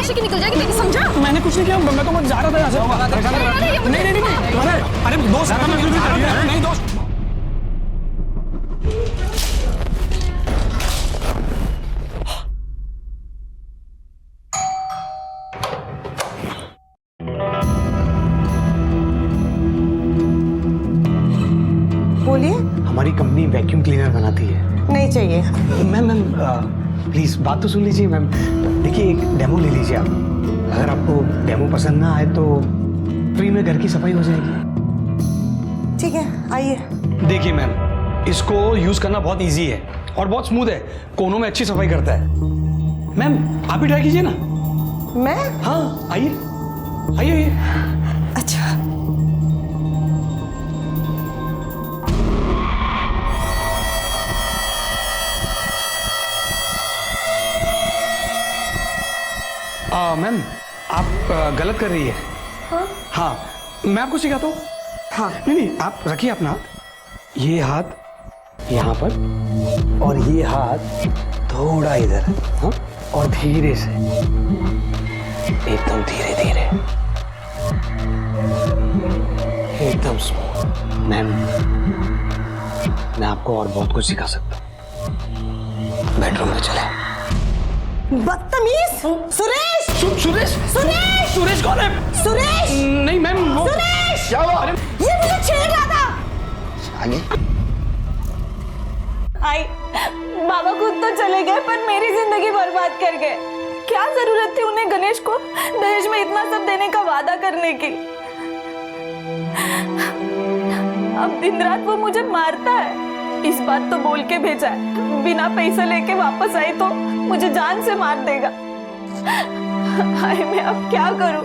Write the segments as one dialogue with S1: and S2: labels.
S1: तमाशे की निकल जाएगी तेरी, समझा?
S2: मैंने कुछ नहीं किया, मैं तो बस जा रहा था यहाँ से। नहीं, अरे दोस्त नहीं दोस्त।
S3: बोलिए।
S4: हमारी कंपनी वैक्यूम क्लीनर बनाती है।
S3: नहीं चाहिए।
S4: मैम प्लीज बात तो सुन लीजिए मैम। देखिए एक डेमो ले लीजिए आप, अगर आपको डेमो पसंद ना आए तो फ्री में घर की सफाई हो जाएगी।
S3: ठीक है, आइए।
S4: देखिए मैम, इसको यूज करना बहुत इजी है और बहुत स्मूथ है, कोनों में अच्छी सफाई करता है। मैम आप भी ट्राई कीजिए ना।
S3: मैं?
S4: हाँ आइए आइए आइए।
S3: अच्छा।
S4: मैम आप गलत कर रही है।
S3: हाँ?
S4: हाँ मैं आपको सिखाता हूँ।
S3: हाँ।
S4: नहीं आप रखिए अपना हाथ, ये हाथ यहाँ पर और ये हाथ थोड़ा इधर। हाँ और धीरे से, एकदम धीरे धीरे, एकदम स्मूथ। मैम मैं आपको और बहुत कुछ सिखा सकता हूँ, बेडरूम में चले।
S3: बदतमीज! सुरेश!
S4: सुरेश!
S3: सुरेश!
S4: सुरेश कौन है?
S3: सुरेश!
S4: नहीं मैम वो...
S3: सुरेश!
S4: क्या हुआ? अरे
S3: ये मुझे छेड़ रहा था।
S4: आगे
S5: आई बाबा खुद तो चले गए पर मेरी जिंदगी बर्बाद कर गए। क्या जरूरत थी उन्हें गणेश को दहेज में इतना सब देने का वादा करने की। अब दिन रात वो मुझे मारता है। इस बात तो बोल के भेजा है, बिना पैसा लेके वापस आई तो मुझे जान से मार देगा। हाय मैं अब क्या करूं,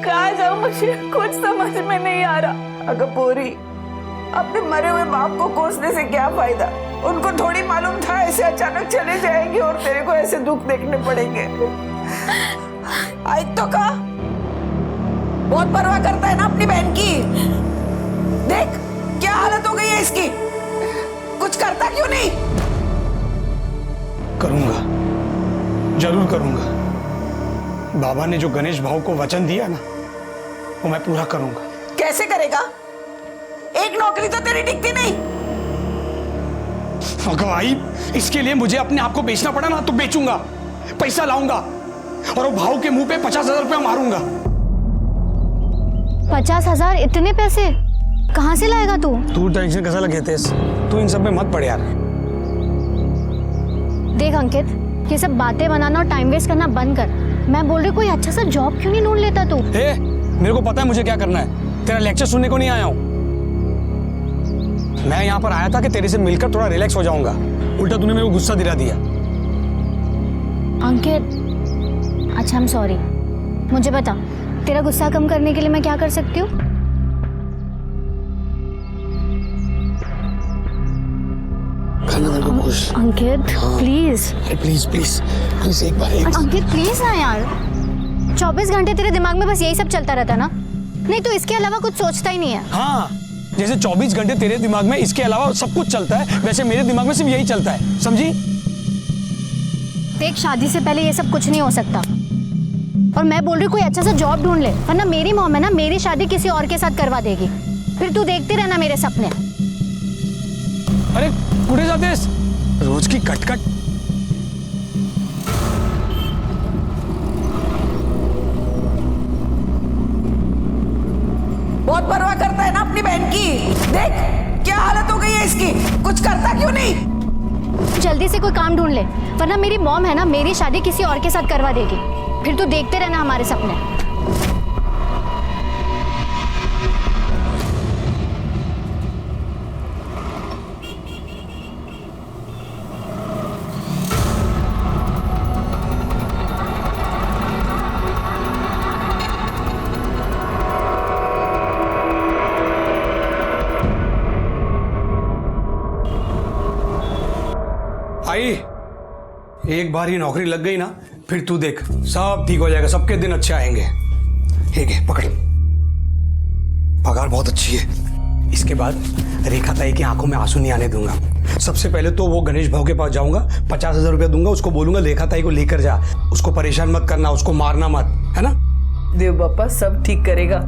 S5: कहाँ जाऊं, मुझे कुछ समझ में नहीं आ रहा।
S3: अगर पूरी अपने मरे हुए बाप को कोसने से क्या फायदा? उनको थोड़ी मालूम था ऐसे अचानक चले जाएंगे और तेरे को ऐसे दुख देखने पड़ेंगे। आज तो कहा बहुत परवाह करता है ना अपनी बहन की। देख क्या हालत हो गई है इसकी, कुछ करता क्यों नहीं?
S4: करूंगा, जरूर करूंगा। बाबा ने जो गणेश भाव को वचन दिया ना, वो मैं पूरा करूंगा।
S3: कैसे करेगा? एक नौकरी तो तेरी टिकती नहीं।
S4: भाई इसके लिए मुझे अपने आप को बेचना पड़ा ना तो बेचूंगा, पैसा लाऊंगा और वो भाव के मुंह पे 50,000 रुपया मारूंगा।
S1: 50,000? इतने पैसे कहाँ से लाएगा तू?
S4: तू टेंशन कैसा लगे तेज, तू इन सब में मत पड़ यार।
S1: देख अंकित, ये सब बातें बनाना और टाइम वेस्ट करना बंद कर। मैं बोल रही कोई अच्छा सा जॉब क्यों नहीं ढूंढ लेता तू?
S4: मेरे को पता है मुझे क्या करना है, तेरा लेक्चर सुनने को नहीं आया हूं। मैं यहाँ पर आया था कि तेरे से मिलकर थोड़ा रिलैक्स हो जाऊंगा, उल्टा तूने मेरे को गुस्सा दिला दिया।
S1: अंकित अच्छा, आई एम सॉरी। मुझे बता, तेरा गुस्सा कम करने के लिए मैं क्या कर सकती हूँ? अंकित प्लीज
S4: प्लीज प्लीज प्लीज एक बार
S1: अंकित प्लीज ना यार। 24 घंटे तेरे दिमाग में बस यही सब चलता रहता ना? नहीं तो इसके अलावा कुछ सोचता ही नहीं है?
S4: हाँ, जैसे 24 घंटे तेरे दिमाग में इसके अलावा सब कुछ चलता है, वैसे मेरे दिमाग में सिर्फ यही चलता है, समझी?
S1: देख शादी से पहले ये सब कुछ नहीं हो सकता और मैं बोल रही कोई अच्छा सा जॉब ढूंढ ले, वरना मेरी मॉम है ना मेरी शादी किसी और के साथ करवा देगी, फिर तू देखते रहना मेरे सपने।
S4: अरे कुठे जातेस? रोज की कटकट।
S3: बहुत परवाह करता है ना अपनी बहन की। देख क्या हालत हो गई है इसकी, कुछ करता क्यों नहीं?
S1: जल्दी से कोई काम ढूंढ ले, वरना मेरी मॉम है ना मेरी शादी किसी और के साथ करवा देगी, फिर तू देखते रहना हमारे सपने।
S4: आई एक बार ही नौकरी लग गई ना, फिर तू देख सब ठीक हो जाएगा, सबके दिन अच्छे आएंगे। ठीक है पकड़, पगार बहुत अच्छी है। इसके बाद रेखा ताई की आंखों में आंसू नहीं आने दूंगा। सबसे पहले तो वो गणेश भाव के पास जाऊंगा, 50,000 रुपया दूंगा, उसको बोलूंगा लेखा ताई को लेकर जा, उसको परेशान मत करना, उसको मारना मत, है ना?
S3: देव बापा सब ठीक करेगा।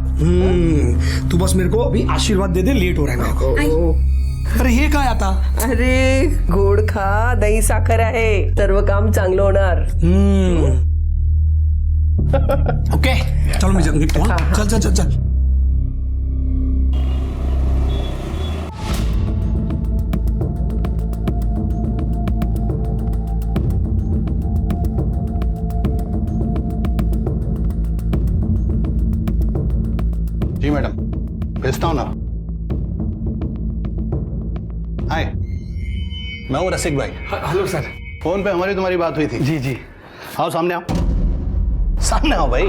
S4: तू बस मेरे को अभी आशीर्वाद दे दे, लेट हो रहा है मेरे को। अरे हे काय आता?
S3: अरे गोड खा, दही साखर आहे, सर्व काम चांगलं होणार।
S4: ओके चलो मैं निकलता हूं। चल चल चल चल।
S6: जी मैडम, भेजता हूँ ना। हाय, मैं हूँ रसिक भाई।
S4: Hello sir.
S6: फोन पे हमारी तुम्हारी बात हुई थी।
S4: जी जी।
S6: आओ सामने आओ, सामने आओ भाई।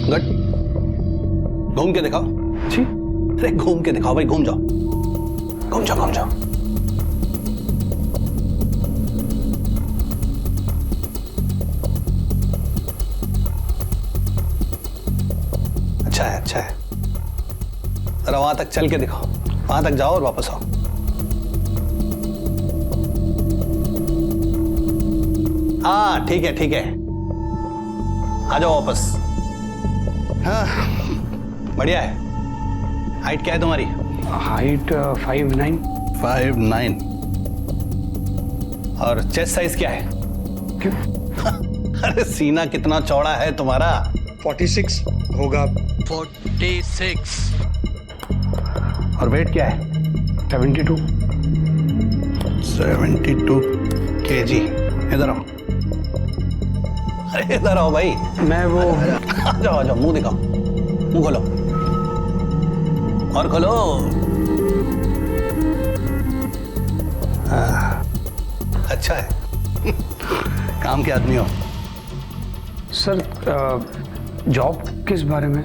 S6: गुड, घूम के दिखाओ।
S4: जी।
S6: अरे घूम के दिखाओ भाई, घूम जाओ, घूम जाओ, घूम जाओ। अच्छा है, अच्छा है। जरा वहां तक चल के दिखाओ, वहां तक जाओ और वापस आओ। हाँ ठीक है, ठीक है, आ जाओ वापस। हाँ बढ़िया है। हाइट क्या है तुम्हारी?
S4: हाइट 5'9".
S6: 5'9". और चेस्ट साइज क्या है?
S4: क्यों?
S6: अरे सीना कितना चौड़ा है तुम्हारा?
S4: 46 होगा।
S6: 46। और वेट क्या है?
S4: 72।
S6: 72 kg। इधर आओ, अरे इधर आओ भाई।
S4: मैं वो
S6: आ जाओ, आ जाओ, मुंह दिखाओ, मुंह खोलो और खोलो। अच्छा है। काम के आदमी हो।
S4: सर जॉब किस बारे में?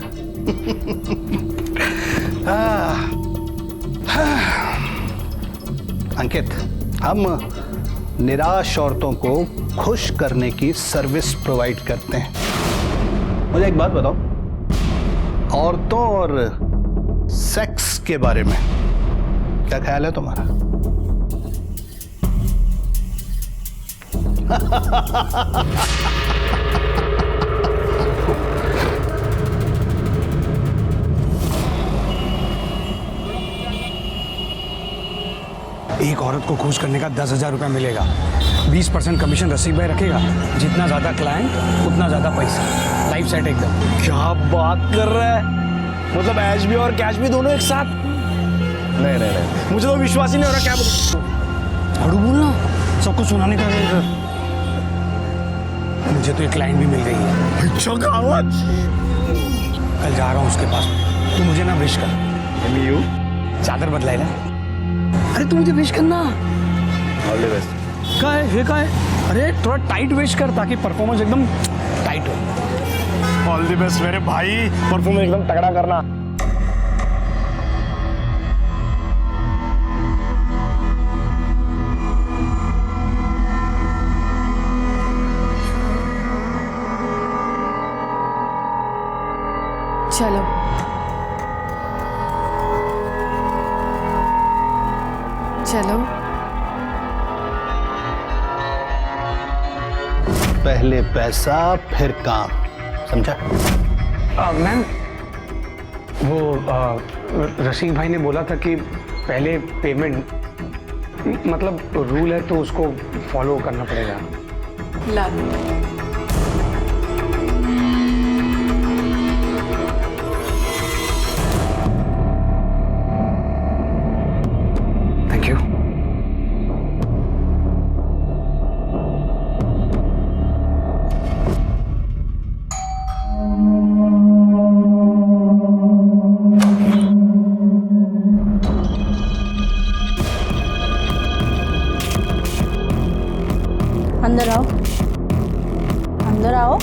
S6: अंकित, हम निराश औरतों को खुश करने की सर्विस प्रोवाइड करते हैं। मुझे एक बात बताओ, औरतों और सेक्स के बारे में क्या ख्याल है तुम्हारा?
S4: एक औरत को खुश करने का 10,000 रुपया मिलेगा। 20% कमीशन रसिक भाई रखेगा। जितना ज्यादा क्लाइंट उतना ज्यादा पैसा। लाइफ सेट एकदम।
S2: क्या बात कर रहा है? मतलब ऐश भी और कैश भी दोनों एक साथ? नहीं नहीं नहीं, मुझे तो विश्वास ही नहीं हो रहा। क्या
S4: हड़ू बोलना, सबको सुनाने का। मुझे तो एक क्लाइंट भी मिल गई है।
S2: अच्छा कहावत।
S4: कल जा रहा हूँ उसके पास। तू मुझे ना विश कर। चादर बदलाएगा। अरे तू मुझे विश करना।
S2: All the best.
S4: क्या है? ये क्या है? अरे थोड़ा टाइट विश कर ताकि परफॉर्मेंस एकदम टाइट हो।
S2: ऑल द बेस्ट मेरे भाई, परफॉर्मेंस एकदम तगड़ा करना।
S5: चलो चलो।
S6: पहले पैसा फिर काम, समझा?
S4: मैम वो रसिक भाई ने बोला था कि पहले पेमेंट, मतलब रूल है तो उसको फॉलो करना पड़ेगा।
S5: ला
S4: थैंक यू।
S1: अंदर आओ, अंदर आओ।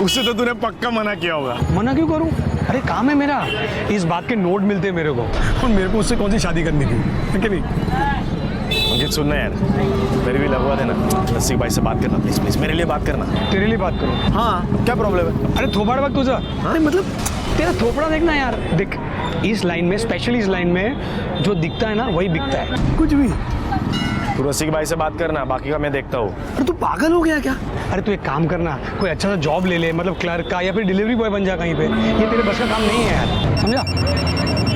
S2: उससे तो तूने पक्का मना किया होगा।
S4: मना क्यों करूं? अरे काम है मेरा, इस बात के नोट मिलते हैं मेरे को, और मेरे को उससे कौन सी शादी करनी थी, है कि नहीं?
S2: अंकित सुनना यार, मेरी भी लगवा देना। रसिक भाई से बात करना प्लीज प्लीज, मेरे लिए बात करना।
S4: तेरे लिए बात करूं?
S2: हाँ क्या प्रॉब्लम है?
S4: अरे थोपड़ वक्त तुझा, अरे मतलब तेरा थोपड़ा देखना यार। देख इस लाइन में, स्पेशली इस लाइन में जो दिखता है ना वही बिकता है, कुछ भी।
S2: तू रसिक भाई से बात करना, बाकी का मैं देखता हूँ।
S4: अरे तू पागल हो गया क्या? अरे तू एक काम करना, कोई अच्छा सा जॉब ले ले, मतलब क्लर्क का या फिर डिलीवरी बॉय बन जा कहीं पे। ये तेरे बस का काम नहीं है यार, समझा?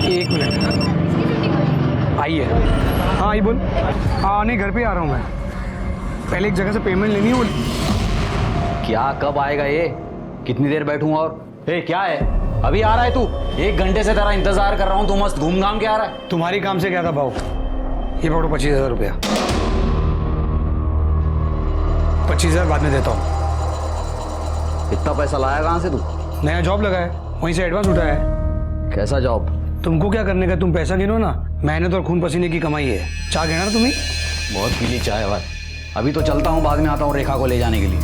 S4: एक मिनट, आइए। हाँ आई बोल। हाँ नहीं, घर पे आ रहा हूँ मैं, पहले एक जगह से पेमेंट लेनी है। बोल
S7: क्या कब आएगा ये? कितनी देर बैठूं? और क्या है, अभी आ रहा है तू? 1 घंटे से तेरा इंतजार कर रहा हूं, तू मस्त घूम घाम के आ रहा है।
S4: तुम्हारी काम से क्या था भाव? ये पकड़ो 25,000 रुपया। 25,000 बाद में देता हूँ।
S7: इतना पैसा लाया कहाँ से तू?
S4: नया जॉब लगा है, वहीं से एडवांस उठाया है।
S7: कैसा जॉब?
S4: तुमको क्या करने का, तुम पैसा गिनो ना, मेहनत और खून पसीने की कमाई है। चाय गिना तुम्हें?
S7: बहुत पीली चाय भाई, अभी तो चलता हूँ, बाद में आता हूँ रेखा को ले जाने के लिए।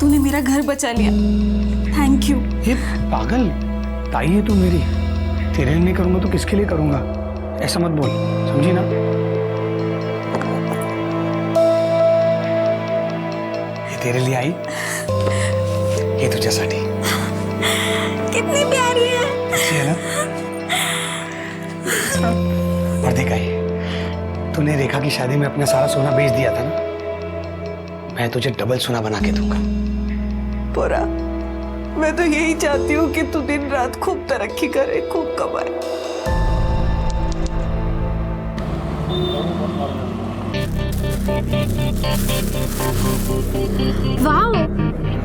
S5: तूने मेरा घर बचा लिया, थैंक यू।
S4: ये पागल ताई है तू मेरी, तेरे लिए नहीं करूंगा तो किसके लिए करूंगा? ऐसा मत बोल, समझी ना? ये तेरे लिए आई, ये तुझ्यासाठी।
S5: कितनी प्यारी है।
S4: अच्छी है ना? और देखा ही, तूने रेखा की शादी में अपना सारा सोना बेच दिया था ना, मैं तुझे डबल सोना बना के दूंगा।
S5: पोरा, मैं तो यही चाहती हूँ कि तू दिन रात खूब तरक्की करे, खूब कमाए।
S1: वाह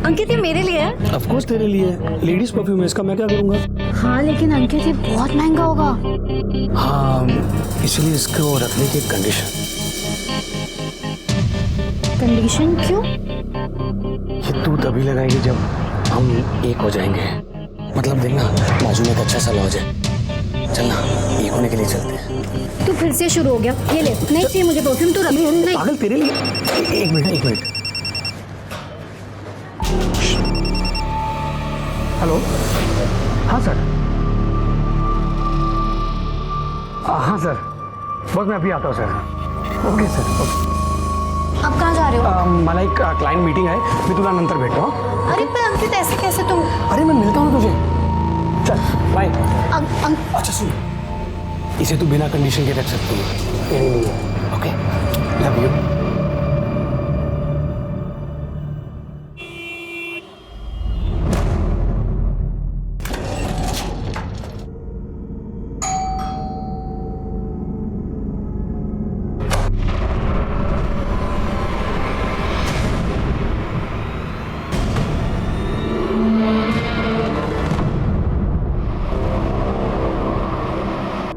S1: अंकित, ये मेरे लिए है।
S4: ऑफ कोर्स तेरे लिए, लेडीज परफ्यूम है इसका, मैं क्या करूंगा?
S1: हाँ लेकिन अंकित ये बहुत महंगा होगा।
S4: हाँ इसलिए इसको रखने की कंडीशन।
S1: कंडीशन क्यों?
S4: ये तू तभी लगाएगी जब हम एक हो जाएंगे, मतलब देखना बाजू में एक अच्छा सा लॉज है, चलना एक होने के लिए चलते हैं।
S1: तू फिर से शुरू हो गया, ये ले। नहीं चाहिए मुझे परफ्यूम, तू रख। नहीं
S4: पागल तेरे लिए, एक मिनट। हेलो, हाँ सर। हाँ सर, बस मैं अभी आता हूँ सर। Okay sir, okay.
S1: अब कहाँ जा रहे हो?
S4: मला एक क्लाइंट मीटिंग है, मी तुला नंतर भेटतो।
S1: अरे पर अंकित ऐसे कैसे तुम?
S4: अरे मैं मिलता हूँ तुझे, चल बाय। अच्छा सुन, इसे तू बिना कंडीशन के रख सकती है, ओके? Love you.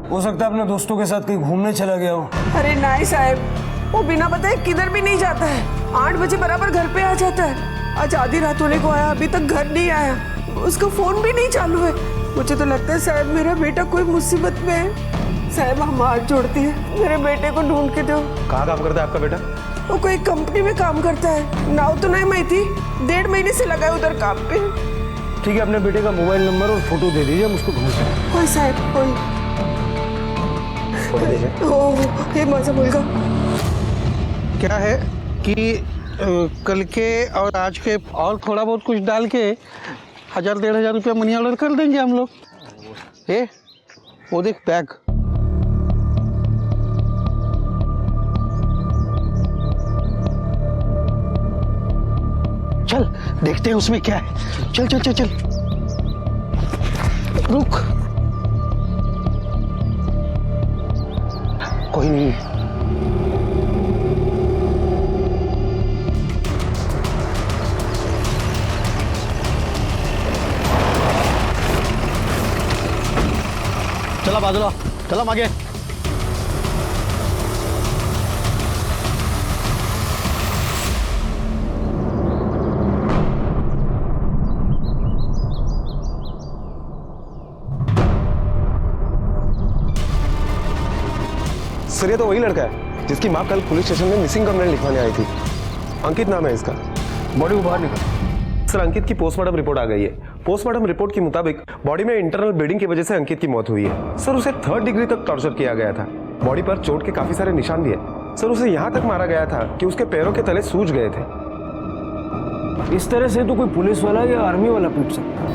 S8: हो सकता है अपने दोस्तों के साथ कहीं घूमने चला गया हो।
S3: अरे नहीं साहब, वो बिना बताए किधर भी नहीं जाता है। 8 बजे बराबर घर पे आ जाता है। आज आधी रात होने को आया, अभी तक घर नहीं आया, उसका फोन भी नहीं चालू है। मुझे तो लगता है साहब मेरा बेटा कोई मुसीबत में है। साहब हम हाथ जोड़ती है, मेरे बेटे को ढूंढ के दो।
S2: कहाँ काम करता है आपका बेटा?
S3: वो कोई कंपनी में काम करता है, नाव तो नहीं माहिती, 1.5 महीने से लगा है उधर काम पे।
S8: ठीक है, अपने बेटे का मोबाइल नंबर और फोटो दे दीजिए, हम उसको ढूंढते हैं।
S3: होय साहब होय। हे माझा मुलगा।
S8: क्या है कि कल के और आज के और थोड़ा बहुत कुछ डाल के 1,000-1,500 रुपया मनी ऑर्डर कर देंगे हम लोग। वो देख बैग। चल देखते हैं उसमें क्या है। चल चल चल चल, रुक, कोई नहीं।
S6: चला बाजूला, चला मागे।
S2: सर ये तो वही लड़का है जिसकी माँ कल पुलिस स्टेशन में मिसिंग कंप्लेंट लिखवाने आई थी। अंकित नाम है इसका।
S4: बॉडी को बाहर निकाल।
S2: सर अंकित की पोस्टमार्टम रिपोर्ट आ गई है। पोस्टमार्टम रिपोर्ट के मुताबिक बॉडी में इंटरनल ब्लीडिंग की वजह से अंकित की मौत हुई है। सर उसे 3rd डिग्री तक टॉर्चर किया गया था। बॉडी पर चोट के काफी सारे निशान भी है। सर उसे यहाँ तक मारा गया था कि उसके पैरों के तले सूज गए थे।
S4: इस तरह से तो कोई पुलिस वाला या आर्मी वाला पूछ सकता है।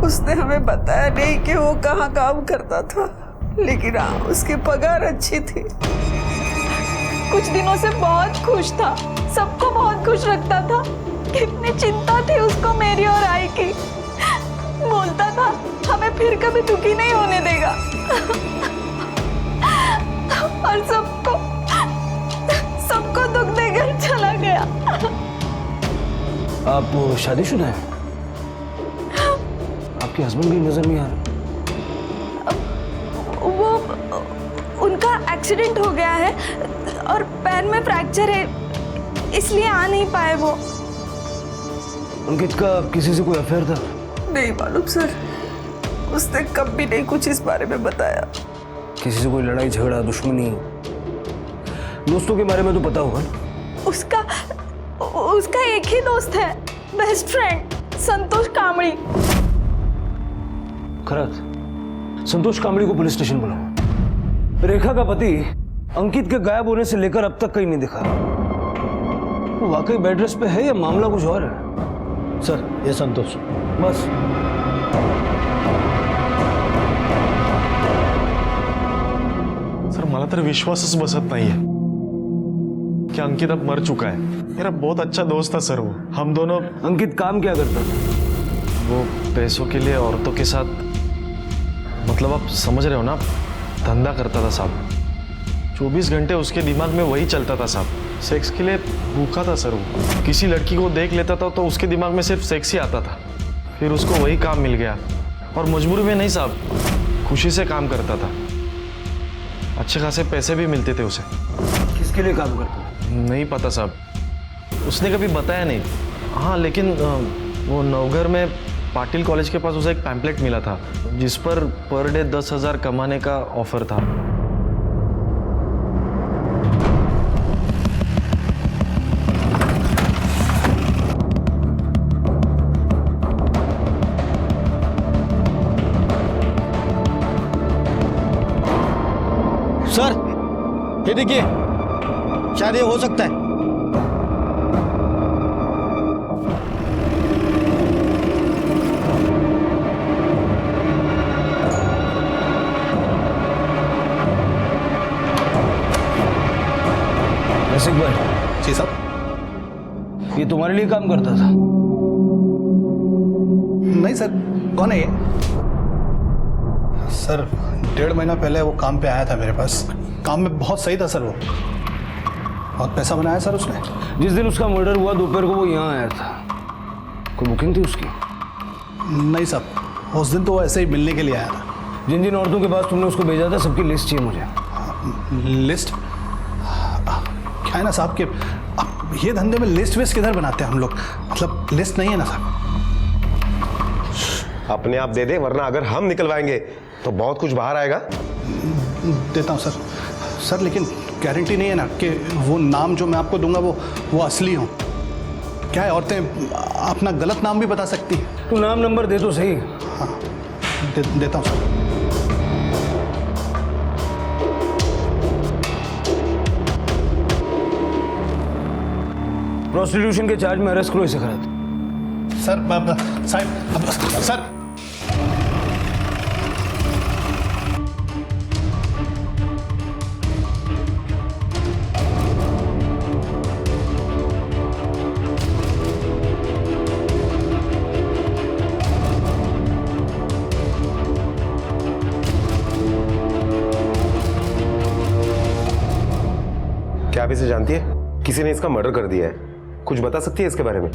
S3: उसने हमें बताया नहीं कि वो कहाँ काम करता था, लेकिन हाँ उसकी पगार अच्छी थी।
S5: कुछ दिनों से बहुत खुश था, सबको बहुत खुश रखता था। कितनी चिंता थी उसको मेरी और आई की। बोलता था हमें फिर कभी दुखी नहीं होने देगा। और सबको दुख देकर चला गया।
S4: आप शादीशुदा हैं? आपके हस्बैंड भी नजर नहीं आ रहा।
S5: वो उनका एक्सीडेंट हो गया है और पैर में फ्रैक्चर है, इसलिए आ नहीं पाए वो।
S4: अंकित का किसी से कोई अफेयर था?
S3: नहीं मालूम सर, उसने कभी नहीं कुछ इस बारे में बताया।
S4: किसी से कोई लड़ाई झगड़ा दुश्मनी? दोस्तों के बारे में तो पता होगा ना?
S5: उसका एक ही दोस्त है, बेस्ट फ्रेंड, संतोष कामड़ी।
S4: खरत, संतोष कामड़ी को पुलिस स्टेशन बुलाओ। रेखा का पति अंकित के गायब होने से लेकर अब तक कहीं नहीं दिखा। वो वाकई बेड रेस्ट पे है या मामला कुछ और है?
S6: सर ये संतोष।
S4: बस
S2: सर मला तर विश्वासच बसत नाहीये कि अंकित अब मर चुका है। मेरा बहुत अच्छा दोस्त था सर वो। हम दोनों।
S4: अंकित काम क्या करता था?
S2: वो पैसों के लिए औरतों के साथ, मतलब आप समझ रहे हो ना, धंधा करता था साहब। 24 घंटे उसके दिमाग में वही चलता था साहब। सेक्स के लिए भूखा था सर वो। किसी लड़की को देख लेता था तो उसके दिमाग में सिर्फ सेक्स ही आता था। फिर उसको वही काम मिल गया और मजबूरी में नहीं साहब, खुशी से काम करता था। अच्छे खासे पैसे भी मिलते थे उसे।
S4: किसके लिए काम करता था?
S2: नहीं पता साहब, उसने कभी बताया नहीं। हाँ लेकिन वो नवघर में पाटिल कॉलेज के पास उसे एक पैम्पलेट मिला था जिस पर डे 10,000 कमाने का ऑफर था।
S6: सर ये देखिए, शायद ये हो सकता है।
S4: रसिक भाई।
S6: जी साहब।
S4: ये तुम्हारे लिए काम करता था?
S6: नहीं सर, कौन है ये? सर 1.5 महीना पहले वो काम पे आया था मेरे पास। काम में बहुत सही था सर वो। बहुत पैसा बनाया सर उसने।
S4: जिस दिन उसका मर्डर हुआ दोपहर को वो यहाँ आया था। कोई बुकिंग थी उसकी?
S6: नहीं साहब, उस दिन तो वो ऐसे ही मिलने के लिए आया था।
S4: जिन जिन औरतों के पास तुमने उसको भेजा था सबकी लिस्ट चाहिए मुझे।
S6: लिस्ट? क्या है ना साहब कि अब ये धंधे में लिस्ट वेस्ट किधर बनाते हैं हम लोग, मतलब लिस्ट नहीं है ना साहब।
S2: अपने आप दे दे, वरना अगर हम निकलवाएंगे तो बहुत कुछ बाहर आएगा।
S6: देता हूँ सर। सर लेकिन गारंटी नहीं है ना कि वो नाम जो मैं आपको दूंगा वो असली हो। क्या है, औरतें अपना गलत नाम भी बता सकती हैं।
S4: तू नाम नंबर दे तो सही।
S6: हाँ देता हूँ सर।
S4: प्रोस्टिट्यूशन के चार्ज में अरेस्ट करो इसे। खरत
S6: सर साहब सर
S2: क्या आप इसे जानती है? किसी ने इसका मर्डर कर दिया है। कुछ बता सकती है इसके बारे में?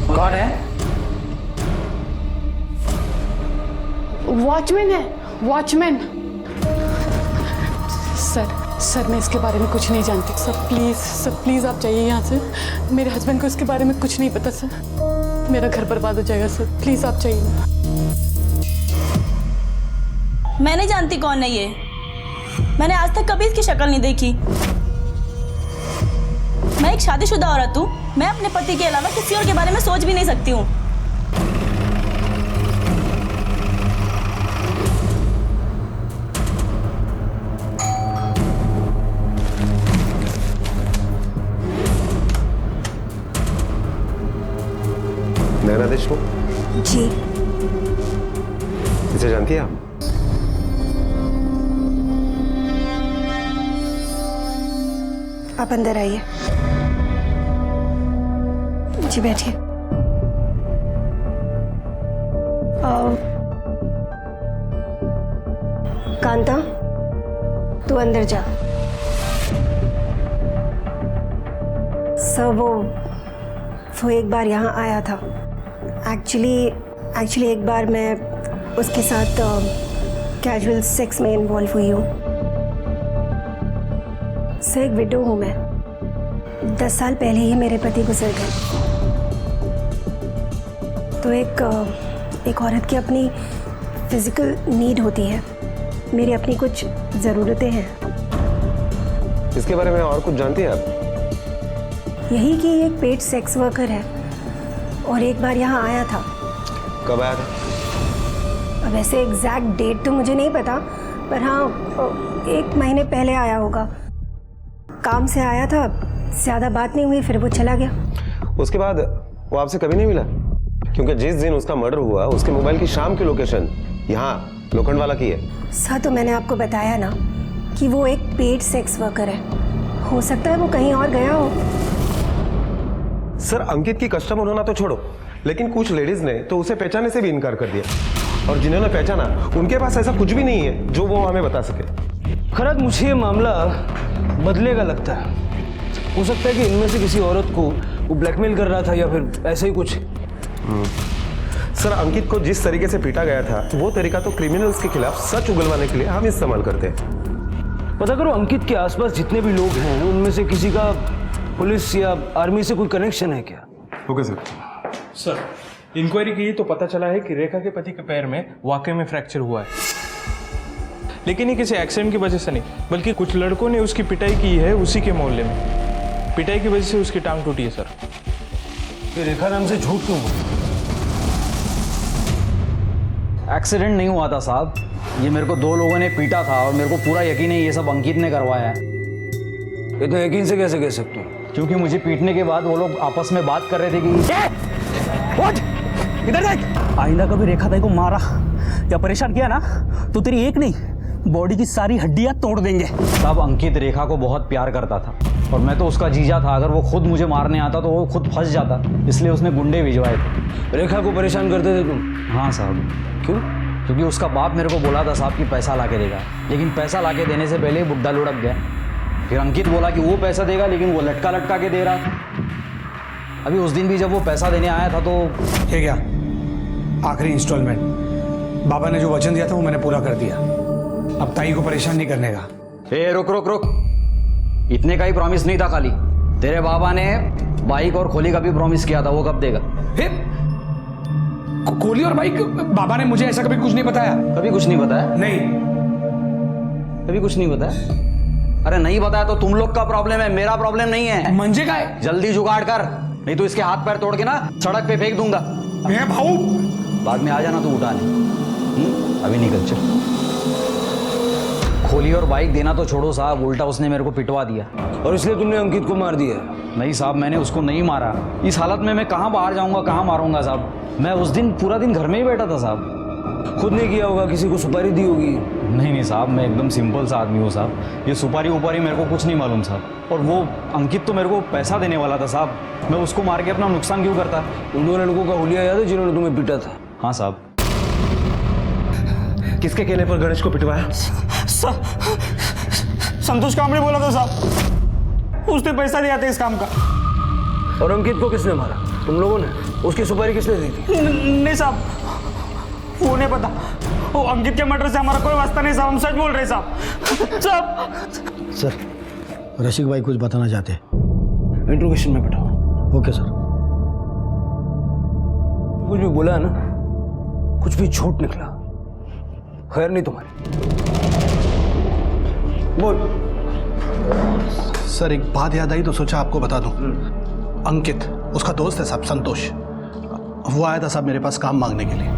S7: कौन है?
S9: वॉचमैन है, वॉचमैन। सर सर मैं इसके बारे में कुछ नहीं जानती सर प्लीज़ आप जाइए यहाँ से। मेरे हस्बैंड को इसके बारे में कुछ नहीं पता सर। मेरा घर बर्बाद हो जाएगा सर, प्लीज़ आप जाइए।
S5: मैं नहीं जानती कौन है ये, मैंने आज तक कभी इसकी शक्ल नहीं देखी। मैं एक शादीशुदा औरत हूँ, मैं अपने पति के अलावा किसी और के बारे में सोच भी नहीं सकती हूँ।
S10: नैना देशमुख
S11: जी।
S10: इसे जानती है आप?
S11: आप अंदर आइए। जी बैठिए। कांता तू अंदर जा। सर वो एक बार यहाँ आया था। एक्चुअली एक बार मैं उसके साथ कैजुअल सेक्स में इन्वॉल्व हुई हूँ। सर एक विडो हूँ मैं। 10 साल पहले ही मेरे पति गुजर गए। तो एक औरत की अपनी फिजिकल नीड होती है, मेरी अपनी कुछ ज़रूरतें हैं।
S10: इसके बारे में और कुछ जानती हैं आप?
S11: यही कि एक पेड सेक्स वर्कर है और एक बार यहाँ आया था।
S10: कब आया था?
S11: अब ऐसे एग्जैक्ट डेट तो मुझे नहीं पता, पर हाँ 1 महीने पहले आया होगा। काम से आया था, ज़्यादा बात नहीं हुई, फिर वो चला गया।
S10: उसके बाद वो आपसे कभी नहीं मिला? क्योंकि जिस दिन उसका मर्डर हुआ उसके मोबाइल की शाम की लोकेशन यहाँ लोखंडवाला की है।
S11: सर तो मैंने आपको बताया ना कि वो एक पेड सेक्स वर्कर है, हो सकता है वो कहीं और गया हो।
S10: सर अंकित की कस्टमर होना तो छोड़ो, लेकिन कुछ लेडीज ने तो उसे पहचानने से भी इनकार कर दिया, और जिन्होंने पहचाना उनके पास ऐसा कुछ भी नहीं है जो वो हमें बता सके।
S4: खरद मुझे ये मामला बदलेगा लगता है। हो सकता है कि इनमें से किसी औरत को वो ब्लैकमेल कर रहा था या फिर ऐसे ही कुछ।
S10: सर अंकित को जिस तरीके से पीटा गया था वो तरीका तो क्रिमिनल्स के खिलाफ सच उगलवाने के लिए हम इस्तेमाल करते हैं।
S4: पता करो अंकित के आसपास जितने भी लोग हैं उनमें से किसी का पुलिस या आर्मी से कोई कनेक्शन है क्या?
S10: Okay sir.
S12: सर इंक्वायरी की तो पता चला है कि रेखा के पति के पैर में वाकई में फ्रैक्चर हुआ है, लेकिन ये किसी एक्सीडेंट की वजह से नहीं, बल्कि कुछ लड़कों ने उसकी पिटाई की है उसी के मोहल्ले में। पिटाई की वजह से उसकी टांग टूटी है सर।
S4: ये रेखा नाम से झूठ क्यों?
S7: एक्सीडेंट नहीं हुआ था साहब, ये मेरे को 2 लोगों ने पीटा था और मेरे को पूरा यकीन है ये सब अंकित ने करवाया है।
S4: इतना यकीन से कैसे कह सकते हो?
S7: क्योंकि मुझे पीटने के बाद वो लोग आपस में बात कर रहे थे कि
S4: इधर देख,
S13: आइंदा कभी रेखा ताई को मारा या परेशान किया ना तो तेरी एक नहीं बॉडी की सारी हड्डियां तोड़ देंगे।
S7: तब अंकित रेखा को बहुत प्यार करता था और मैं तो उसका जीजा था। अगर वो खुद मुझे मारने आता तो वो खुद फंस जाता, इसलिए उसने गुंडे भिजवाए थे।
S4: रेखा को परेशान करते थे तुम?
S7: हाँ साहब।
S4: क्यों?
S7: क्योंकि उसका बाप मेरे को बोला था साहब कि पैसा ला के देगा, लेकिन पैसा ला के देने से पहले ही बुड्ढा लुढ़क गया। फिर अंकित बोला कि वो पैसा देगा, लेकिन वो लटका लटका के दे रहा था। अभी उस दिन भी जब वो पैसा देने आया था तो
S4: ये क्या आखिरी इंस्टॉलमेंट, बाबा ने जो वचन दिया था वो मैंने पूरा कर दिया। अब ताई को परेशान नहीं करने का।
S7: ए रुक रुक रुक, इतने का ही प्रॉमिस नहीं था खाली। तेरे बाबा ने बाइक और खोली का भी प्रॉमिस किया था, वो कब देगा?
S4: खोली और बाइक? बाबा ने मुझे ऐसा कभी कुछ नहीं बताया।
S7: कभी कुछ नहीं बताया?
S4: नहीं,
S7: कभी कुछ नहीं बताया। अरे नहीं बताया तो तुम लोग का प्रॉब्लम है, मेरा प्रॉब्लम नहीं है।
S4: मंजे का है?
S7: जल्दी जुगाड़ कर, नहीं तो इसके हाथ पैर तोड़ के ना सड़क पे फेंक दूंगा।
S4: भाऊ
S7: बाद में आ जाना तो उठा नहीं। अभी निकल चल। खोली और बाइक देना तो छोड़ो साहब, उल्टा उसने मेरे को पिटवा दिया।
S4: और इसलिए तुमने अंकित को मार दिया?
S7: नहीं साहब, मैंने उसको नहीं मारा। इस हालत में मैं कहाँ बाहर जाऊंगा, कहाँ मारूंगा साहब? मैं उस दिन पूरा दिन घर में ही बैठा था साहब।
S4: खुद नहीं किया होगा, किसी को सुपारी दी होगी।
S7: नहीं साहब, मैं एकदम सिंपल सा आदमी हूँ साहब। ये सुपारी उपारी मेरे को कुछ नहीं मालूम साहब। और वो अंकित तो मेरे को पैसा देने वाला था साहब, मैं उसको मार के अपना नुकसान क्यों करता?
S4: उन 2 लड़कों का हुलिया याद है जिन्होंने तुम्हें पीटा था?
S7: हाँ साहब।
S10: किसके कहने पर गणेश को पिटवाया?
S13: संतोष कामड़े बोला था साहब, उसने पैसा दिया था इस काम का।
S4: और अंकित को किसने मारा? तुम लोगों ने? उसकी सुपारी किसने दी थी?
S13: नहीं साहब, वो नहीं पता। वो अंकित के मर्डर से हमारा कोई वास्ता नहीं साहब, हम सच बोल रहे साहब।
S8: सर, रसिक भाई कुछ बताना चाहते हैं। इंट्रोगेशन में बैठाओ। Okay sir.
S4: कुछ भी बोला है ना, कुछ भी झूठ निकला, खैर नहीं तुम्हारी। बोल।
S6: सर, एक बात याद आई तो सोचा आपको बता दूं। अंकित, उसका दोस्त है साहब, संतोष, वो आया था साहब मेरे पास काम मांगने के लिए।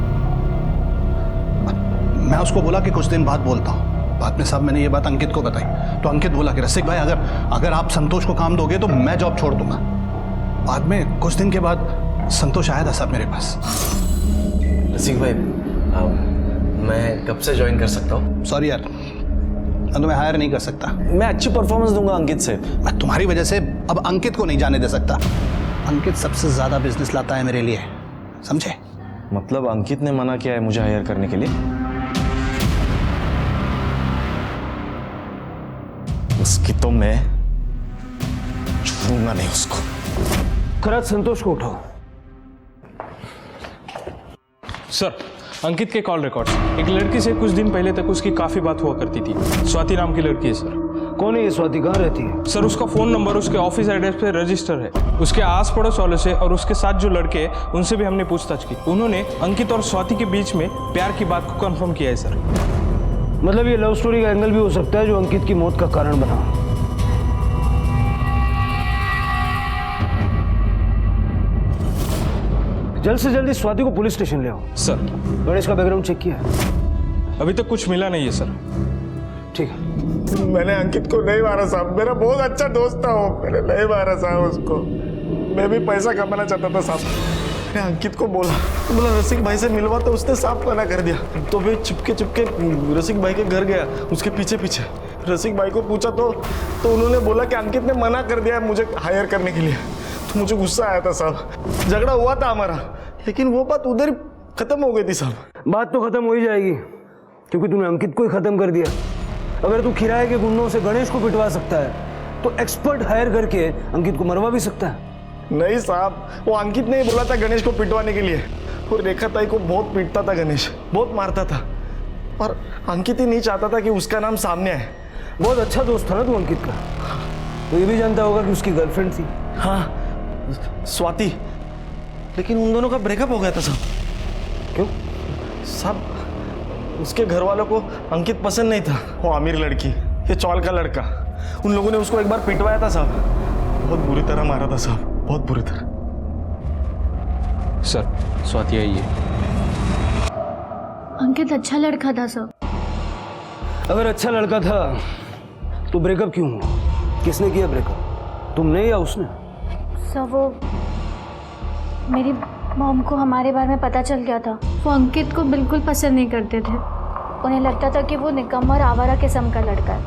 S6: मैं उसको बोला कि कुछ दिन बाद बोलता हूँ। बाद में साहब मैंने ये बात अंकित को बताई तो अंकित बोला कि रसिक भाई अगर आप संतोष को काम दोगे तो मैं जॉब छोड़ दूंगा। बाद में कुछ दिन के बाद संतोष आया था साहब मेरे पास।
S2: रसिक भाई, मैं कब से ज्वाइन कर सकता हूँ?
S6: सॉरी यार, मैं तुम्हें हायर नहीं कर सकता।
S2: मैं अच्छी परफॉर्मेंस दूंगा अंकित से।
S6: मैं तुम्हारी वजह से अब अंकित को नहीं जाने दे सकता। अंकित सबसे ज्यादा बिजनेस लाता है मेरे लिए, समझे?
S2: मतलब अंकित ने मना किया है मुझे हायर करने के लिए? उसकी तो मैं छोड़ूंगा नहीं उसको।
S4: खराज, संतोष को उठाओ।
S12: सर, अंकित के कॉल रिकॉर्ड्स। एक लड़की से कुछ दिन पहले तक उसकी काफी बात हुआ करती थी। स्वाति नाम की लड़की है सर।
S4: कौन है ये स्वाति, कहाँ रहती है?
S12: सर, उसका फोन नंबर उसके ऑफिस एड्रेस पे रजिस्टर है। उसके आस पड़ोस वालों से और उसके साथ जो लड़के हैं उनसे भी हमने पूछताछ की। उन्होंने अंकित और स्वाति के बीच में प्यार की बात को कंफर्म किया है सर।
S4: मतलब ये लव स्टोरी का एंगल भी हो सकता है जो अंकित की मौत का कारण बना। जल्द से जल्दी स्वाति को पुलिस स्टेशन ले आओ।
S12: सर,
S4: गणेश का बैकग्राउंड चेक किया है?
S12: अभी तक कुछ मिला नहीं है सर।
S4: ठीक है।
S10: मैंने अंकित को नहीं मारा साहब, मेरा बहुत अच्छा दोस्त था वो, मैंने नहीं मारा साहब उसको। मैं भी पैसा कमाना चाहता था साहब। मैंने अंकित को बोला रसिक भाई से मिलवा, तो उसने साफ मना कर दिया। तो मैं चुपके रसिक भाई के घर गया, उसके पीछे रसिक भाई को पूछा तो उन्होंने बोला कि अंकित ने मना कर दिया है मुझे हायर करने के लिए। तो मुझे गुस्सा आया था साहब, झगड़ा हुआ था हमारा, लेकिन वो बात उधर ही खत्म हो गई थी साहब।
S4: बात तो खत्म हो ही जाएगी क्योंकि तूने अंकित को ही खत्म कर दिया। अगर तू किराए के गुंडों से गणेश को पिटवा सकता है तो एक्सपर्ट हायर करके अंकित को मरवा भी सकता है।
S10: नहीं साहब, वो अंकित ने ही बोला था गणेश को पिटवाने के लिए। और रेखा ताई को बहुत पीटता था गणेश, बहुत मारता था, पर अंकित ही नहीं चाहता था कि उसका नाम सामने आए।
S4: बहुत अच्छा दोस्त था ना तू अंकित का। तो ये भी जानता होगा कि उसकी गर्लफ्रेंड थी।
S10: हाँ, स्वाति, लेकिन उन दोनों का ब्रेकअप हो गया था साहब।
S4: क्यों
S10: साहब? उसके घर वालों को अंकित पसंद नहीं था। वो अमीर लड़की, ये चौल का लड़का, उन लोगों ने उसको एक बार पिटवाया था साहब। बहुत बुरी तरह मारा था साहब, बहुत बुरी तरह।
S12: सर, स्वाति आई है।
S1: अंकित अच्छा लड़का था सर।
S4: अगर अच्छा लड़का था तो ब्रेकअप क्यों हुआ? किसने किया ब्रेकअप, तुमने या उसने?
S1: सर, वो मेरी मॉम को हमारे बारे में पता चल गया था। वो अंकित को बिल्कुल पसंद नहीं करते थे। उन्हें लगता था कि वो निकम्मा और आवारा किस्म का लड़का है।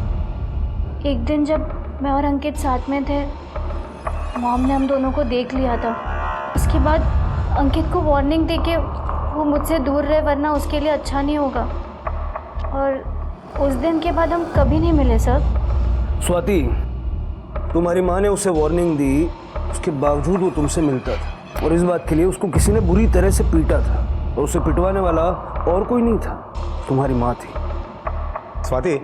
S1: एक दिन जब मैं और अंकित साथ में थे, मॉम ने हम दोनों को देख लिया था। उसके बाद अंकित को वार्निंग दे के वो मुझसे दूर रहे, वरना उसके लिए अच्छा नहीं होगा। और उस दिन के बाद हम कभी नहीं मिले सर।
S4: स्वाति, तुम्हारी माँ ने उसे वार्निंग दी, उसके बावजूद वो तुमसे मिलता था और इस बात के लिए उसको किसी ने बुरी तरह से पीटा था और उसे पिटवाने वाला और कोई नहीं था, तुम्हारी माँ थी।
S10: स्वाति,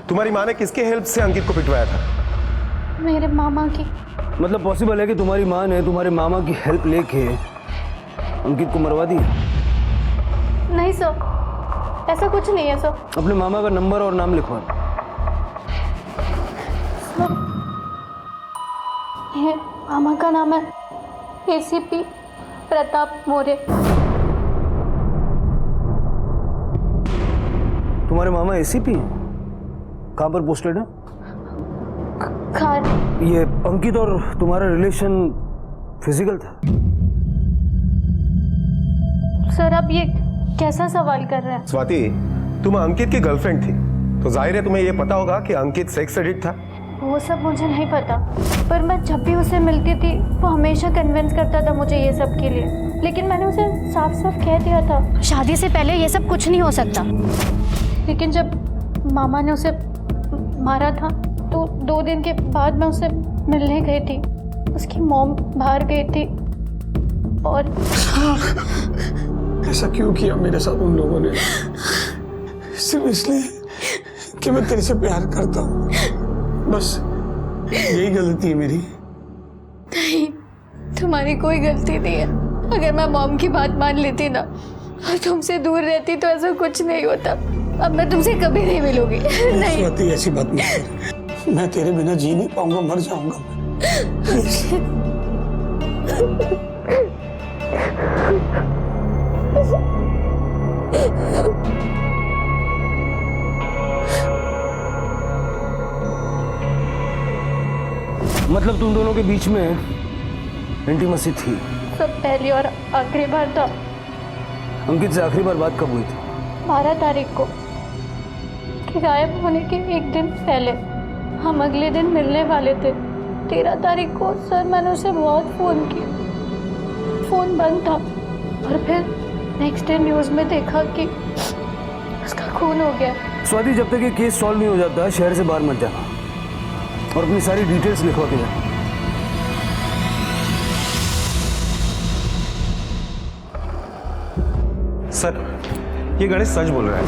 S10: तुम्हारी माँ ने किसके हेल्प से अंकित को पिटवाया था?
S1: मेरे मामा की।
S4: मतलब पॉसिबल है कि तुम्हारी माँ ने तुम्हारे मामा की हेल्प लेके अंकित को मरवा दिया?
S1: नहीं सर, ऐसा कुछ नहीं है सर।
S4: अपने मामा का नंबर और नाम लिखवा।
S1: ये मामा का नाम है एसीपी प्रताप मौर्य।
S4: तुम्हारे मामा एसीपी हैं? कहाँ पर पोस्टेड है?
S1: खान।
S4: ये अंकित और तुम्हारा रिलेशन फिजिकल था?
S1: सर, आप ये कैसा सवाल कर रहे हैं?
S10: स्वाति, तुम अंकित की गर्लफ्रेंड थी, तो जाहिर है तुम्हें यह पता होगा कि अंकित सेक्स एडिक्ट था।
S1: वो सब मुझे नहीं पता, पर मैं जब भी उसे मिलती थी वो हमेशा कन्विंस करता था मुझे ये सब के लिए। लेकिन मैंने उसे साफ साफ कह दिया था शादी से पहले ये सब कुछ नहीं हो सकता। लेकिन जब मामा ने उसे मारा था तो 2 दिन के बाद मैं उसे मिलने गई थी। उसकी मॉम बाहर गई थी और
S3: ऐसा क्यों किया मेरे साथ उन लोगों ने? सिर्फ इसलिए कि मैं तेरे से प्यार करता हूँ।
S8: बस यही गलती है मेरी।
S1: नहीं, तुम्हारी कोई गलती नहीं है। अगर मैं मॉम की बात मान लेती ना और तुमसे दूर रहती तो ऐसा कुछ नहीं होता। अब मैं तुमसे कभी नहीं मिलूंगी। नहीं
S8: स्वाति, ऐसी बात मत कर। मैं तेरे बिना जी नहीं पाऊंगा, मर जाऊंगा
S7: मतलब तुम दोनों के बीच में इंटीमेसी थी?
S1: सब पहली और आखिरी बार था।
S7: अंकित से आखिरी बार बात कब हुई थी?
S1: 12 तारीख को, कि गायब होने के एक दिन पहले। हम अगले दिन मिलने वाले थे। 13 तारीख को सर मैंने उसे बहुत फ़ोन किया, फ़ोन बंद था। और फिर नेक्स्ट डे न्यूज़ में देखा कि उसका खून हो गया।
S7: स्वाति, जब तक ये केस सॉल्व नहीं हो जाता शहर से बाहर मत जाना और अपनी सारी डिटेल्स लिखवा के जाना।
S10: सर, ये गणेश सच बोल रहा है।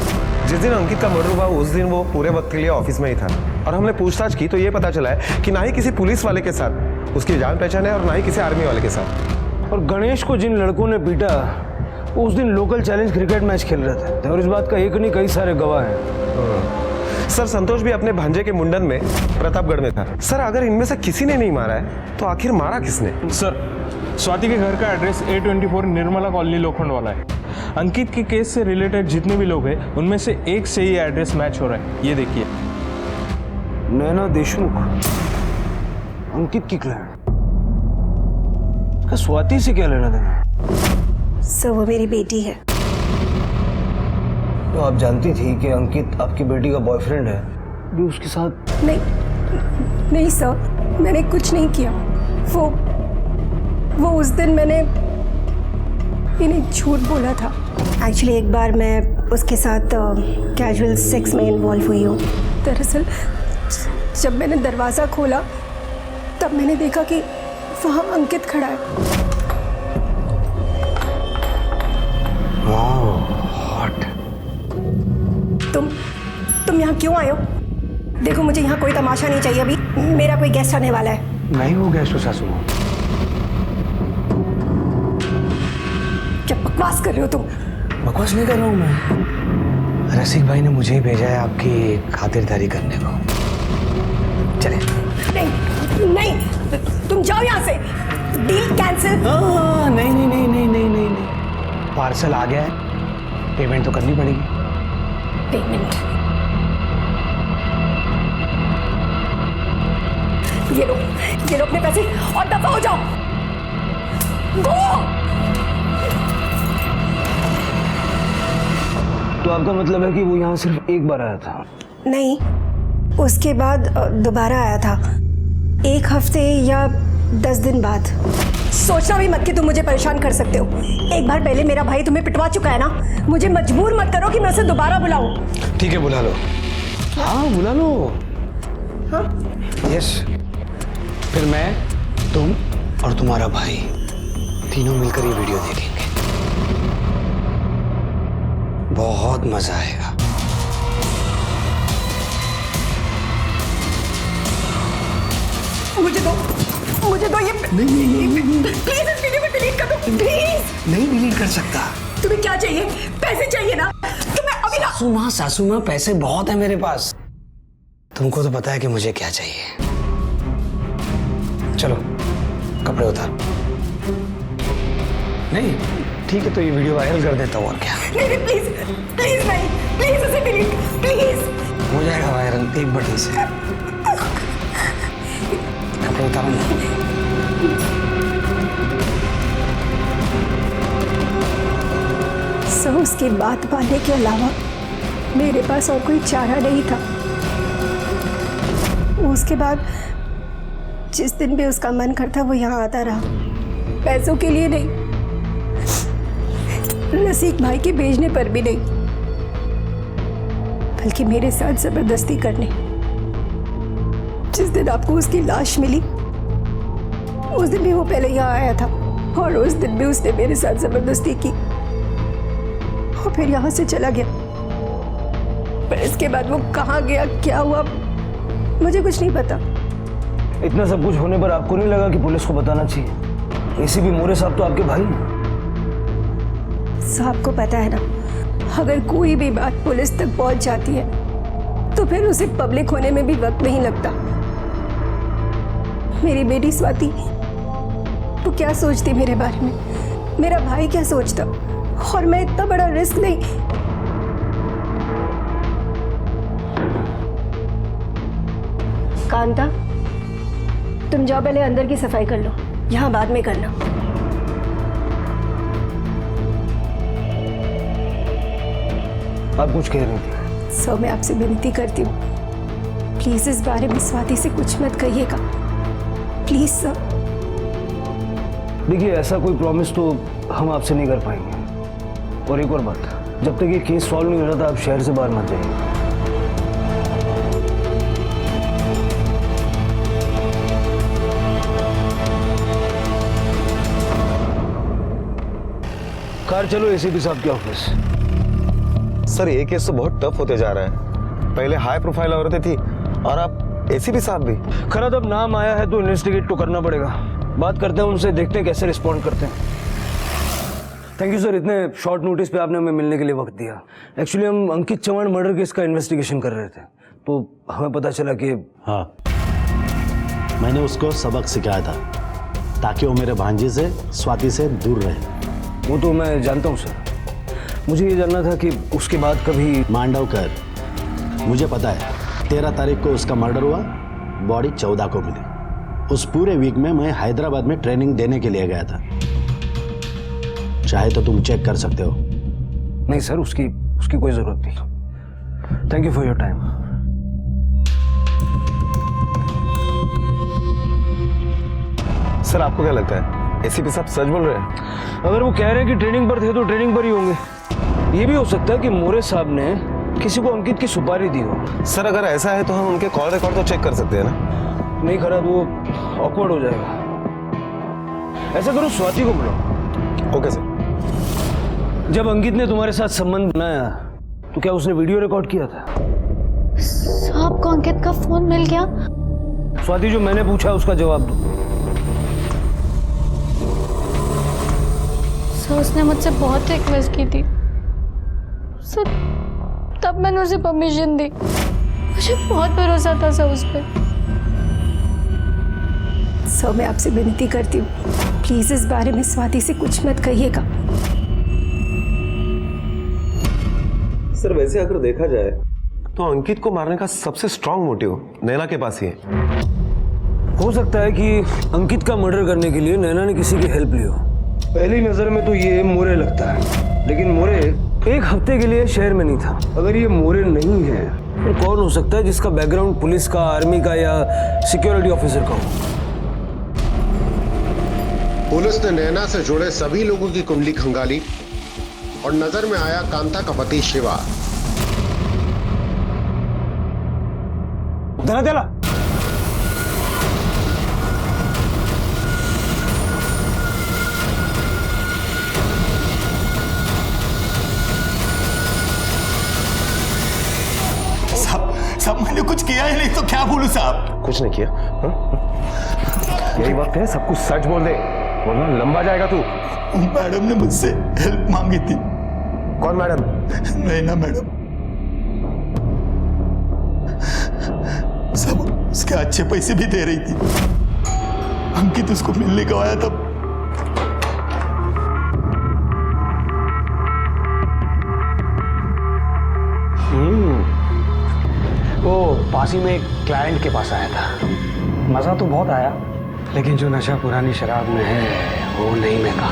S10: जिस दिन अंकित का मर्डर हुआ उस दिन वो पूरे वक्त के लिए ऑफिस में ही था और हमने पूछताछ की तो ये पता चला है कि ना ही किसी पुलिस वाले के साथ उसकी जान पहचान है और ना ही किसी आर्मी वाले के साथ।
S7: और गणेश को जिन लड़कों ने पीटा उस दिन लोकल चैलेंज क्रिकेट मैच खेल रहे थे और इस बात का एक नहीं कई सारे गवाह हैं।
S10: सर, संतोष भी अपने भांजे के मुंडन में प्रतापगढ़ में था। सर, अगर इनमें से किसी ने नहीं मारा है तो आखिर मारा किसने?
S12: सर, स्वाति के घर का एड्रेस A24 निर्मला कॉलोनी लोखंड वाला है। अंकित के केस से रिलेटेड जितने भी लोग हैं उनमें से एक से ही एड्रेस मैच हो रहा है। ये देखिए,
S7: नैना देशमुख, अंकित की क्लाइंट। स्वाति से क्या लेना देना?
S11: सर, वो मेरी बेटी है।
S7: तो आप जानती थी कि अंकित आपकी बेटी का बॉयफ्रेंड है, भी उसके साथ?
S11: नहीं सर, मैंने कुछ नहीं किया। वो उस दिन मैंने इन्हें झूठ बोला था। एक्चुअली एक बार मैं उसके साथ कैजुअल सेक्स में इन्वॉल्व हुई हूँ। दरअसल जब मैंने दरवाज़ा खोला तब मैंने देखा कि वहाँ अंकित खड़ा है।
S7: हॉट।
S11: तुम यहाँ क्यों आए हो? देखो, मुझे यहाँ कोई तमाशा नहीं चाहिए। अभी मेरा कोई गेस्ट आने वाला है।
S4: मैं ही हूँ गेस्ट हो सासू माँ।
S11: क्या बकवास कर रहे हो तुम?
S4: बकवास नहीं कर रहा हूँ मैं। रसिक भाई ने मुझे ही भेजा है आपकी खातिरदारी करने को। चले।
S11: नहीं, तुम जाओ यहाँ से। Deal cancel.
S4: नहीं। पार्सल आ गया है, पेमेंट तो करनी पड़ेगी।
S11: पेमेंट? ये लो अपने पैसे और दफा हो जाओ। गो।
S7: तो आपका मतलब है कि वो यहाँ सिर्फ एक बार आया था?
S11: नहीं, उसके बाद दोबारा आया था, 1 हफ्ते या 10 दिन बाद। सोचना भी मत कि तुम मुझे परेशान कर सकते हो। एक बार पहले मेरा भाई तुम्हें पिटवा चुका है ना। मुझे मजबूर मत करो कि मैं उसे दोबारा बुलाऊं।
S4: ठीक है, बुला लो।
S7: हाँ, बुला लो।
S11: हाँ?
S4: यस। फिर मैं, तुम और तुम्हारा भाई तीनों मिलकर ये वीडियो देखेंगे। बहुत मजा आएगा।
S11: मुझे दो ये। नहीं, प्लीज इस वीडियो को डिलीट कर दो, प्लीज।
S4: नहीं डिलीट कर सकता।
S11: तुम्हें क्या चाहिए? पैसे चाहिए ना? तुम्हें अभी
S4: सासू माँ पैसे बहुत है मेरे पास। तुमको तो पता है कि मुझे क्या चाहिए। चलो कपड़े उतार। नहीं ठीक है, तो ये वीडियो वायरल कर देता हूँ और क्या।
S11: नहीं, प्लीज नहीं, प्लीज उसे डिलीट, प्लीज।
S4: हो जाएगा वायरल एक बटन से। कपड़े उतारो ना।
S11: सो उसकी बात मानने के अलावा मेरे पास और कोई चारा नहीं था। उसके बाद जिस दिन भी उसका मन करता वो यहाँ आता रहा, पैसों के लिए नहीं, रसिक भाई के भेजने पर भी नहीं, बल्कि मेरे साथ जबरदस्ती करने। जिस दिन आपको उसकी लाश मिली उस दिन भी वो पहले यहाँ आया था और उस दिन भी उसने मेरे साथ जबरदस्ती की और फिर यहाँ से चला गया। पर इसके बाद वो कहाँ गया, क्या हुआ, मुझे कुछ नहीं पता।
S7: इतना सब कुछ होने पर आपको नहीं लगा कि पुलिस को बताना चाहिए? एसीपी मोरे साहब तो आपके भाई हैं।
S11: साहब को पता है ना, अगर कोई भी बात पुलिस तक पहुंच जाती है तो फिर उसे पब्लिक होने में भी वक्त नहीं लगता। मेरी बेटी स्वाति वो क्या सोचती मेरे बारे में, मेरा भाई क्या सोचता, और मैं इतना बड़ा रिस्क नहीं। कांता, तुम जाओ पहले अंदर की सफाई कर लो, यहाँ बाद में करना।
S7: आप कुछ कह रही थी?
S11: सर, मैं आपसे विनती करती हूँ, प्लीज इस बारे में स्वाति से कुछ मत कहिएगा, प्लीज सर।
S7: देखिए, ऐसा कोई प्रॉमिस तो हम आपसे नहीं कर पाएंगे। और एक और बात, जब तक ये केस सॉल्व नहीं हो रहा था, आप शहर से बाहर मत जाइए। कार चलो एसीपी साहब के ऑफिस।
S10: सर ये केस तो बहुत टफ होते जा रहा है। पहले हाई प्रोफाइल औरतें थी और अब एसीपी साहब भी।
S7: खैर, अब नाम आया है तो इन्वेस्टिगेट तो करना पड़ेगा। बात करते हैं उनसे, देखते हैं कैसे रिस्पॉन्ड करते हैं। थैंक यू सर, इतने शॉर्ट नोटिस पे आपने हमें मिलने के लिए वक्त दिया। एक्चुअली हम अंकित चौहान मर्डर केस का इन्वेस्टिगेशन कर रहे थे, तो हमें पता चला कि
S14: हाँ, मैंने उसको सबक सिखाया था ताकि वो मेरे भांजे से, स्वाति से दूर रहे।
S7: वो तो मैं जानता हूँ सर, मुझे ये जानना था कि उसके बाद कभी
S14: मांडवकर, मुझे पता है 13 तारीख को उसका मर्डर हुआ, बॉडी 14 को मिली। उस पूरे वीक में मैं हैदराबाद में ट्रेनिंग देने के लिए गया था, चाहे तो तुम चेक कर सकते हो।
S7: नहीं सर, उसकी कोई जरूरत नहीं। Thank you for your time.
S10: Sir आपको क्या लगता है एसीपी साहब सच बोल रहे हैं?
S7: अगर वो कह रहे हैं कि ट्रेनिंग पर थे तो ट्रेनिंग पर ही होंगे। ये भी हो सकता है कि मोरे साहब ने किसी को अंकित की सुपारी दी हो।
S10: सर अगर ऐसा है तो हम उनके कॉल रिकॉर्ड तो चेक कर सकते हैं ना?
S7: नहीं करा तो वो ऑकवर्ड हो जाएगा। ऐसा करो, स्वाति को बुलाओ।
S10: Okay sir.
S7: जब अंकित ने तुम्हारे साथ संबंध बनाया तो क्या उसने वीडियो रिकॉर्ड किया था?
S1: साहब को अंकित का फोन मिल गया?
S7: स्वाति, जो मैंने पूछा उसका जवाब दो।
S1: सर, उसने मुझसे बहुत रिक्वेस्ट की थी सर, तब मैंने उसे परमिशन दी। मुझे बहुत भरोसा था सर उस पर।
S11: सर, मैं आपसे विनती करती हूँ, प्लीज इस बारे में स्वाति से कुछ मत कहिएगा।
S10: सर वैसे अगर देखा जाए तो अंकित को मारने का सबसे स्ट्रांग मोटिव नैना के पास ही है।
S7: हो सकता है कि अंकित का मर्डर करने के लिए नैना ने किसी की हेल्प ली हो। पहली नजर में तो ये मोरे लगता है, लेकिन मोरे एक हफ्ते के लिए शहर में नहीं था। अगर ये मोरे नहीं है तो कौन हो सकता है जिसका बैकग्राउंड पुलिस का, आर्मी का या सिक्योरिटी ऑफिसर का हो?
S15: पुलिस ने नैना से जुड़े सभी लोगों की कुंडली खंगाली और नजर में आया कांता का पति शिवा।
S7: धरा
S10: साहब मैंने कुछ किया ही नहीं तो क्या बोलूं साहब? कुछ नहीं किया। यही वक्त है सब कुछ सच बोल दे, वरना लंबा जाएगा तू।
S16: मैडम ने मुझसे हेल्प मांगी थी।
S10: कौन मैडम?
S16: नैना मैडम। सब उसके अच्छे पैसे भी दे रही थी। अंकित उसको मिलने को आया तब
S4: वो पासी में एक क्लाइंट के पास आया था। मज़ा तो बहुत आया, लेकिन जो नशा पुरानी शराब में है वो नहीं मैं कहा।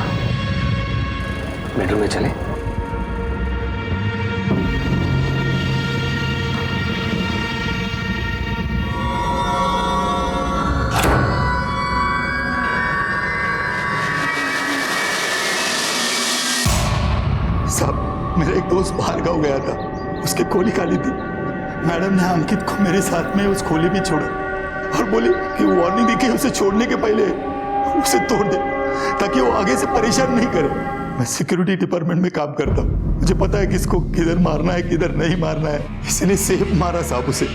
S4: बेडरूम में चले?
S16: साहब, मेरा एक दोस्त बाहर गाँव गया था, उसके खोली खाली थी। मैडम ने अंकित को मेरे साथ में उस खोली में छोड़ा और बोली कि वार्निंग देके उसे छोड़ने के पहले उसे तोड़ दे ताकि वो आगे से परेशान नहीं करे। मैं सिक्योरिटी डिपार्टमेंट में काम करता हूँ, मुझे पता है किसको किधर मारना है किधर नहीं मारना है, इसलिए सेफ मारा साहब उसे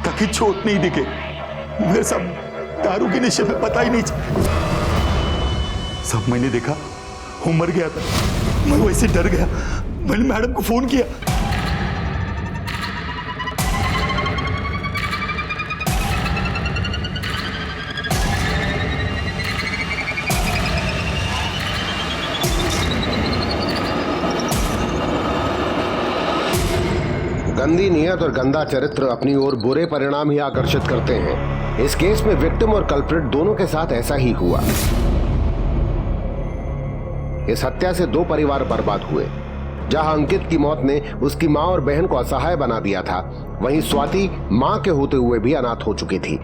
S16: रेखा की चोट नहीं दिखे, मेरे सब दारू के नशे में पता ही नहीं चला। सब मैंने देखा वो मर गया था, मैं वैसे डर गया, मैंने मैडम को फोन किया।
S15: गंदी नीयत और गंदा चरित्र अपनी ओर बुरे परिणाम ही आकर्षित करते हैं। इस केस में विक्टिम और कल्प्रिट दोनों के साथ ऐसा ही हुआ। इस हत्या से 2 परिवार बर्बाद हुए। जहां अंकित की मौत ने उसकी मां और बहन को असहाय बना दिया था, वहीं स्वाति मां के होते हुए भी अनाथ हो चुकी थी।